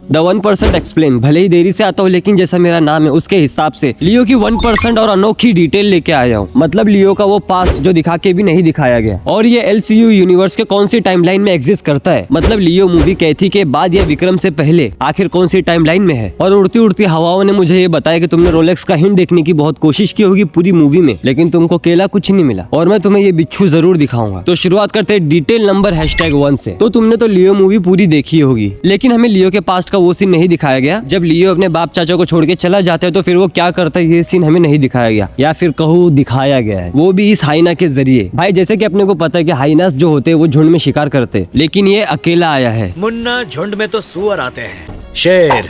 The 1% explain. भले ही देरी से आता हूँ लेकिन जैसा मेरा नाम है उसके हिसाब से लियो की 1% और अनोखी डिटेल लेके आया हूँ। मतलब लियो का वो पास्ट जो दिखा के भी नहीं दिखाया गया, और ये LCU यूनिवर्स के कौन सी टाइमलाइन में एग्जिस्ट करता है। मतलब लियो मूवी कैथी के बाद या विक्रम से पहले आखिर कौन सी टाइमलाइन में है। और उड़ती उड़ती हवाओं ने मुझे ये बताया कि तुमने रोलेक्स का हिंट देखने की बहुत कोशिश की होगी पूरी मूवी में, लेकिन तुमको केला कुछ नहीं मिला, और मैं तुम्हें ये बिच्छू जरूर दिखाऊंगा। तो शुरुआत करते हैं डिटेल नंबर #1 से। तो तुमने तो लियो मूवी पूरी देखी होगी, लेकिन हमें लियो के पास्ट का वो सीन नहीं दिखाया गया। जब लियो अपने बाप चाचा को छोड़ के चला जाता है तो फिर वो क्या करता है ये सीन हमें नहीं दिखाया गया, या फिर कहूँ दिखाया गया है, वो भी इस हाइना के जरिए। भाई जैसे कि अपने को पता है कि हाइनास जो होते हैं वो झुंड में शिकार करते हैं, लेकिन ये अकेला आया है। मुन्ना, झुंड में तो सुअर आते हैं, शेर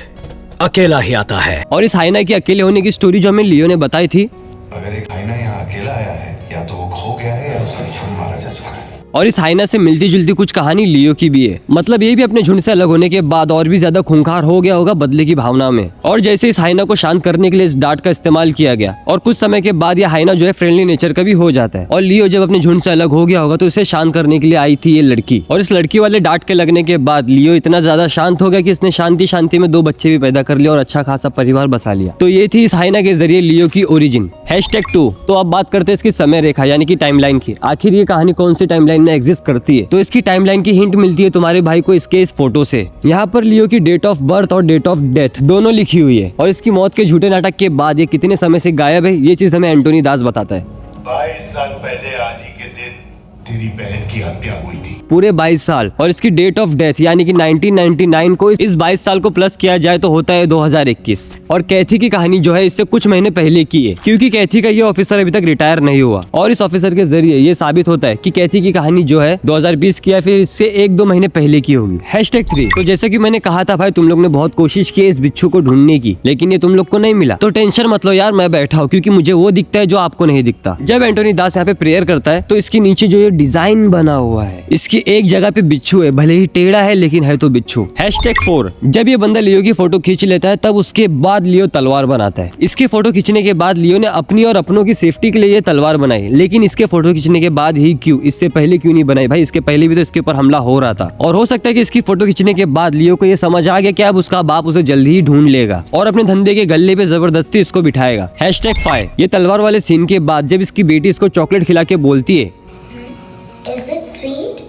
अकेला ही आता है। और इस हाइना के अकेले होने की स्टोरी जो हमें लियो ने बताई थी, अगर एक हाइना यहाँ अकेला आया है या तो वो खो गया है या उसका झुंड मारा जा चुका है। और इस हाइना से मिलती जुलती कुछ कहानी लियो की भी है। मतलब ये भी अपने झुंड से अलग होने के बाद और भी ज्यादा खूंखार हो गया होगा बदले की भावना में। और जैसे इस हाइना को शांत करने के लिए इस डांट का इस्तेमाल किया गया, और कुछ समय के बाद यह हाइना जो है फ्रेंडली नेचर का भी हो जाता है। और लियो जब अपने झुंड से अलग हो गया होगा तो इसे शांत करने के लिए आई थी ये लड़की, और इस लड़की वाले डांट के लगने के बाद लियो इतना ज्यादा शांत हो गया कि इसने शांति शांति में 2 बच्चे भी पैदा कर लिया और अच्छा खासा परिवार बसा लिया। तो ये थी इस हाइना के जरिए लियो की ओरिजिन। #2। तो अब बात करते हैं इसकी समय रेखा यानी कि टाइमलाइन की। आखिर ये कहानी कौन सी टाइमलाइन में एग्जिस्ट करती है। तो इसकी टाइमलाइन की हिंट मिलती है तुम्हारे भाई को इसके इस फोटो से। यहाँ पर लियो की डेट ऑफ बर्थ और डेट ऑफ डेथ दोनों लिखी हुई है, और इसकी मौत के झूठे नाटक के बाद ये कितने समय से गायब है ये चीज हमें एंटोनी दास बताता है। 22 साल पहले आज ही के दिन तेरी बहन की हत्या हुई थी। पूरे 22 साल। और इसकी डेट ऑफ डेथ यानी कि 1999 को इस 22 साल को प्लस किया जाए तो होता है 2021। और कैथी की कहानी जो है इससे कुछ महीने पहले की है, क्योंकि कैथी का ये ऑफिसर अभी तक रिटायर नहीं हुआ, और इस ऑफिसर के जरिए ये साबित होता है कि कैथी की कहानी जो है 2020 की या फिर इससे 1-2 महीने पहले की होगी। #3। तो जैसे कि मैंने कहा था भाई तुम लोग ने बहुत कोशिश की इस बिच्छू को ढूंढने की, लेकिन ये तुम लोग को नहीं मिला। तो टेंशन मत लो यार, मैं बैठा हूँ, क्योंकि मुझे वो दिखता है जो आपको नहीं दिखता। जब एंटोनी दास यहाँ पे प्रेयर करता है तो इसके नीचे जो ये डिजाइन बना हुआ है, इसकी एक जगह पे बिच्छू है, भले ही टेढ़ा है लेकिन है तो बिच्छू। #4। जब ये बंदा लियो की फोटो खींच लेता है तब उसके बाद लियो तलवार बनाता है। इसकी फोटो खींचने के बाद लियो ने अपनी और अपनों की सेफ्टी के लिए ये तलवार बनाई, लेकिन इसके फोटो खींचने के बाद ही क्यों, इससे पहले क्यों नहीं बनाई भाई? इसके पहले भी तो इसके ऊपर हमला हो रहा था। और हो सकता है कि इसकी फोटो खींचने के बाद लियो को ये समझ आ गया कि अब उसका बाप उसे जल्दी ही ढूंढ लेगा और अपने धंधे के गल्ले पे जबरदस्ती इसको बिठाएगा। #5। ये तलवार वाले सीन के बाद जब इसकी बेटी इसको चॉकलेट खिला के बोलती है Is it sweet?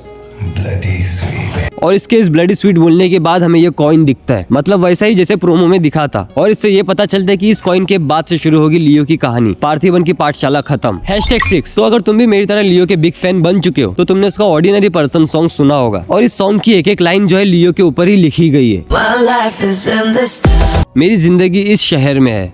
Bloody sweet. और इसके इस ब्लडी स्वीट बोलने के बाद हमें ये कॉइन दिखता है, मतलब वैसा ही जैसे प्रोमो में दिखा था। और इससे ये पता चलता है कि इस कॉइन के बाद से शुरू होगी लियो की कहानी, पार्थिवन की पाठशाला खत्म। #6। तो अगर तुम भी मेरी तरह लियो के बिग फैन बन चुके हो तो तुमने इसका ऑर्डिनरी पर्सन सॉन्ग सुना होगा, और इस सॉन्ग की एक लाइन जो है लियो के ऊपर ही लिखी गई है। My life is in this मेरी जिंदगी इस शहर में है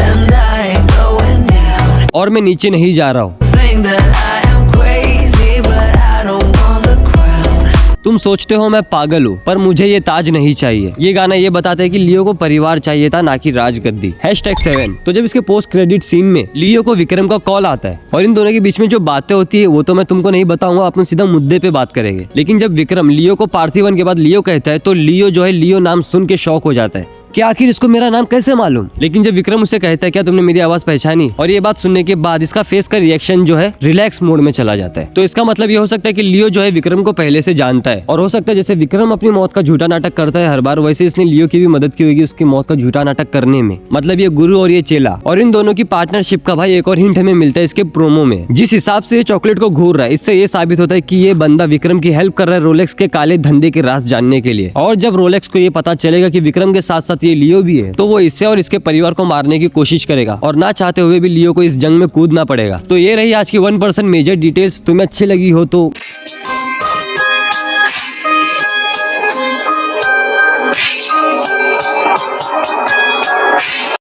and I ain't going down. और मैं नीचे नहीं जा रहा हूँ। Think that I am crazy, but I don't want the crown. तुम सोचते हो मैं पागल हूँ पर मुझे ये ताज नहीं चाहिए। ये गाना ये बताता है कि लियो को परिवार चाहिए था, ना कि राजगद्दी। #7। तो जब इसके पोस्ट क्रेडिट सीन में लियो को विक्रम का कॉल आता है और इन दोनों के बीच में जो बातें होती है वो तो मैं तुमको नहीं बताऊंगा, अपन सीधा मुद्दे पे बात करेंगे। लेकिन जब विक्रम लियो को पार्थिवन के बाद लियो कहता है तो लियो जो है लियो नाम सुन के शॉक हो जाता है कि आखिर इसको मेरा नाम कैसे मालूम। लेकिन जब विक्रम उससे कहता है क्या तुमने मेरी आवाज पहचानी, और ये बात सुनने के बाद इसका फेस का रिएक्शन जो है रिलैक्स मोड में चला जाता है। तो इसका मतलब ये हो सकता है कि लियो जो है विक्रम को पहले से जानता है, और हो सकता है जैसे विक्रम अपनी मौत का झूठा नाटक करता है हर बार, वैसे इसने लियो की भी मदद की होगी उसकी मौत का झूठा नाटक करने में। मतलब ये गुरु और ये चेला, और इन दोनों की पार्टनरशिप का भाई एक और हिंट हमें मिलता है इसके प्रोमो में। जिस हिसाब से ये चॉकलेट को घूर रहा है, इससे ये साबित होता है कि ये बंदा विक्रम की हेल्प कर रहा है रोलेक्स के काले धंधे के राज जानने के लिए। और जब रोलेक्स को ये पता चलेगा कि विक्रम के साथ साथ ये लियो भी है तो वो इससे और इसके परिवार को मारने की कोशिश करेगा, और ना चाहते हुए भी लियो को इस जंग में कूदना पड़ेगा। तो ये रही आज की 1% मेजर डिटेल्स। तुम्हें अच्छी लगी हो तो